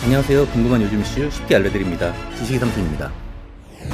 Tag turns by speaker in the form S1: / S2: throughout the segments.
S1: 안녕하세요. 궁금한 요즘 이슈 쉽게 알려드립니다. 지식이 삼촌입니다.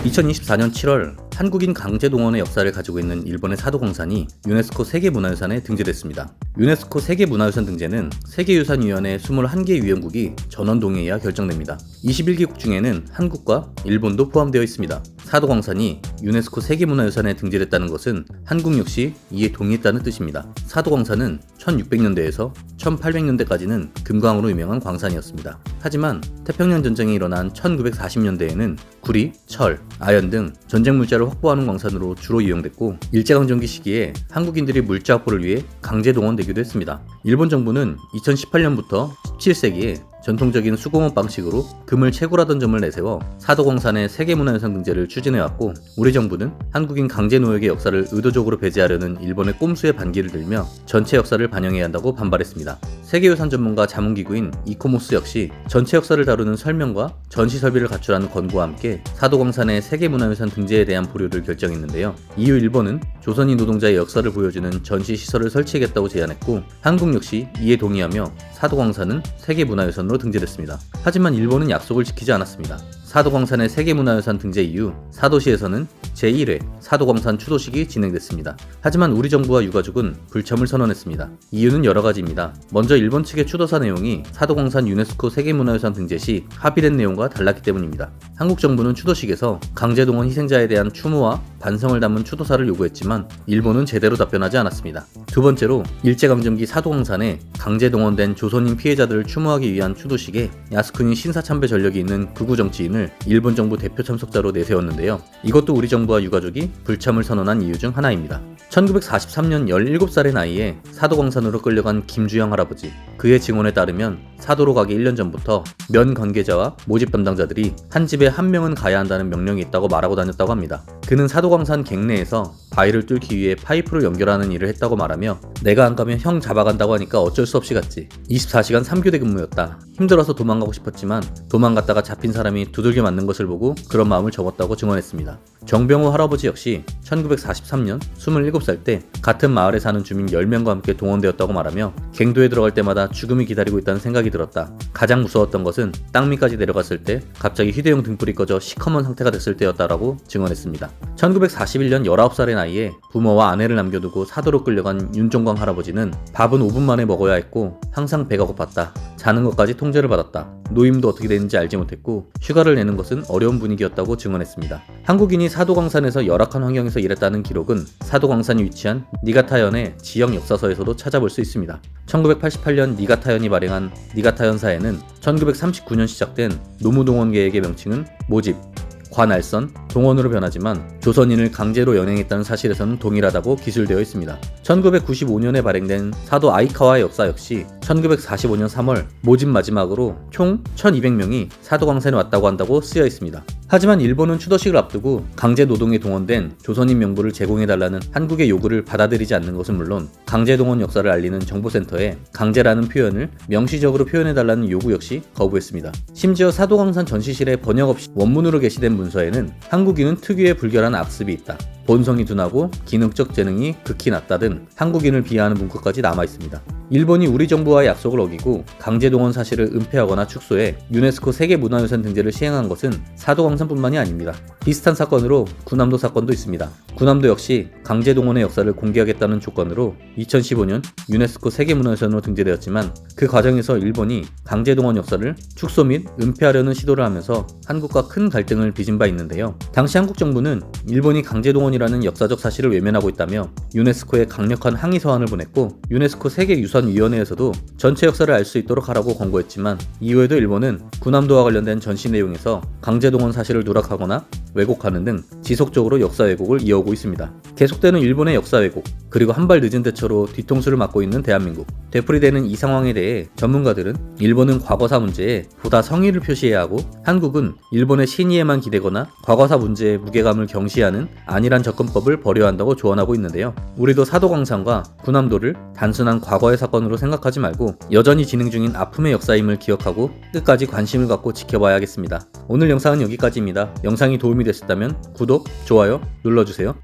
S1: 2024년 7월 한국인 강제동원의 역사를 가지고 있는 일본의 사도광산이 유네스코 세계문화유산에 등재됐습니다. 유네스코 세계문화유산 등재는 세계유산위원회 21개 유형국이 전원동의해야 결정됩니다. 21개국 중에는 한국과 일본도 포함되어 있습니다. 사도광산이 유네스코 세계문화유산에 등재됐다는 것은 한국 역시 이에 동의했다는 뜻입니다. 사도광산은 1600년대에서 1800년대까지는 금광으로 유명한 광산이었습니다. 하지만 태평양 전쟁이 일어난 1940년대에는 구리, 철, 아연 등 전쟁 물자를 확보하는 광산으로 주로 이용됐고, 일제강점기 시기에 한국인들이 물자 확보를 위해 강제 동원되기도 했습니다. 일본 정부는 2018년부터 17세기에 전통적인 수공업 방식으로 금을 채굴하던 점을 내세워 사도광산의 세계문화유산 등재를 추진해왔고, 우리 정부는 한국인 강제노역의 역사를 의도적으로 배제하려는 일본의 꼼수에 반기를 들며 전체 역사를 반영해야 한다고 반발했습니다. 세계유산 전문가 자문기구인 이코모스 역시 전체 역사를 다루는 설명과 전시 설비를 갖추라는 권고와 함께 사도광산의 세계문화유산 등재에 대한 보류를 결정했는데요. 이후 일본은 조선인 노동자의 역사를 보여주는 전시 시설을 설치하겠다고 제안했고, 한국 역시 이에 동의하며 사도광산은 세계문화유산으로 등재됐습니다. 하지만 일본은 약속을 지키지 않았습니다. 사도광산의 세계문화유산 등재 이후 사도시에서는 제1회 사도광산 추도식이 진행됐습니다. 하지만 우리 정부와 유가족은 불참을 선언했습니다. 이유는 여러 가지입니다. 먼저 일본 측의 추도사 내용이 사도광산 유네스코 세계문화유산 등재 시 합의된 내용과 달랐기 때문입니다. 한국 정부는 추도식에서 강제동원 희생자에 대한 추모와 반성을 담은 추도사를 요구했지만 일본은 제대로 답변하지 않았습니다. 두 번째로 일제강점기 사도광산에 강제동원된 조선인 피해자들을 추모하기 위한 추도식에 야스쿠니 신사참배 전력이 있는 극우 정치인을 일본 정부 대표 참석자로 내세웠는데요. 이것도 우리 정부와 유가족이 불참을 선언한 이유 중 하나입니다. 1943년 17살의 나이에 사도광산으로 끌려간 김주영 할아버지, 그의 증언에 따르면 사도로 가기 1년 전부터 면 관계자와 모집 담당자들이 한 집에 한 명은 가야 한다는 명령이 있다고 말하고 다녔다고 합니다. 그는 사도광산 갱내에서 바위를 뚫기 위해 파이프를 연결하는 일을 했다고 말하며, 내가 안 가면 형 잡아간다고 하니까 어쩔 수 없이 갔지. 24시간 3교대 근무였다. 힘들어서 도망가고 싶었지만 도망갔다가 잡힌 사람이 두들겨 맞는 것을 보고 그런 마음을 접었다고 증언했습니다. 정병호 할아버지 역시 1943년 27살 때 같은 마을에 사는 주민 10명과 함께 동원되었다고 말하며, 갱도에 들어갈 때마다 죽음이 기다리고 있다는 생각이 들었다. 가장 무서웠던 것은 땅 밑까지 내려갔을 때 갑자기 휴대용 등불이 꺼져 시커먼 상태가 됐을 때였다라고 증언했습니다. 1941년 19살의 나이에 부모와 아내를 남겨두고 사도로 끌려간 윤종광 할아버지는 밥은 5분 만에 먹어야 했고 항상 배가 고팠다. 자는 것까지 통제를 받았다. 노임도 어떻게 되는지 알지 못했고 휴가를 내는 것은 어려운 분위기였다고 증언했습니다. 한국인이 사도광산에서 열악한 환경에서 일했다는 기록은 사도광산이 위치한 니가타현의 지역 역사서에서도 찾아볼 수 있습니다. 1988년 니가타현이 발행한 니가타현사에는 1939년 시작된 노무동원 계획의 명칭은 모집, 관알선, 동원으로 변하지만 조선인을 강제로 연행했다는 사실에서는 동일하다고 기술되어 있습니다. 1995년에 발행된 사도 아이카와의 역사 역시 1945년 3월 모집 마지막으로 총 1200명이 사도광산에 왔다고 한다고 쓰여 있습니다. 하지만 일본은 추도식을 앞두고 강제 노동에 동원된 조선인 명부를 제공해달라는 한국의 요구를 받아들이지 않는 것은 물론, 강제동원 역사를 알리는 정보센터에 강제라는 표현을 명시적으로 표현해달라는 요구 역시 거부했습니다. 심지어 사도광산 전시실에 번역 없이 원문으로 게시된 문서에는 한국인은 특유의 불결한 악습이 있다, 본성이 둔하고 기능적 재능이 극히 낮다 등 한국인을 비하하는 문구까지 남아있습니다. 일본이 우리 정부와의 약속을 어기고 강제동원 사실을 은폐하거나 축소해 유네스코 세계문화유산 등재를 시행한 것은 사도광산뿐만이 아닙니다. 비슷한 사건으로 군함도 사건도 있습니다. 군함도 역시 강제동원의 역사를 공개하겠다는 조건으로 2015년 유네스코 세계문화유산으로 등재되었지만, 그 과정에서 일본이 강제동원 역사를 축소 및 은폐하려는 시도를 하면서 한국과 큰 갈등을 빚은 바 있는데요. 당시 한국 정부는 일본이 강제동원이라는 역사적 사실을 외면하고 있다며 유네스코에 강력한 항의 서한을 보냈고, 유네스코 세계유산위원회에서도 전체 역사를 알 수 있도록 하라고 권고했지만, 이후에도 일본은 군함도와 관련된 전시 내용에서 강제동원 사실을 누락하거나 왜곡하는 등 지속적으로 역사 왜곡을 이어오고 있습니다. 계속되는 일본의 역사 왜곡, 그리고 한 발 늦은 대처로 뒤통수를 맞고 있는 대한민국. 되풀이되는 이 상황에 대해 전문가들은 일본은 과거사 문제에 보다 성의를 표시해야 하고, 한국은 일본의 신의에만 기대거나 과거사 문제에 무게감을 경시하는 안일한 접근법을 버려야 한다고 조언하고 있는데요. 우리도 사도광산과 군함도를 단순한 과거의 사건으로 생각하지 말고 여전히 진행 중인 아픔의 역사임을 기억하고 끝까지 관심을 갖고 지켜봐야겠습니다. 오늘 영상은 여기까지입니다. 영상이 도움이 되셨다면 구독, 좋아요 눌러주세요.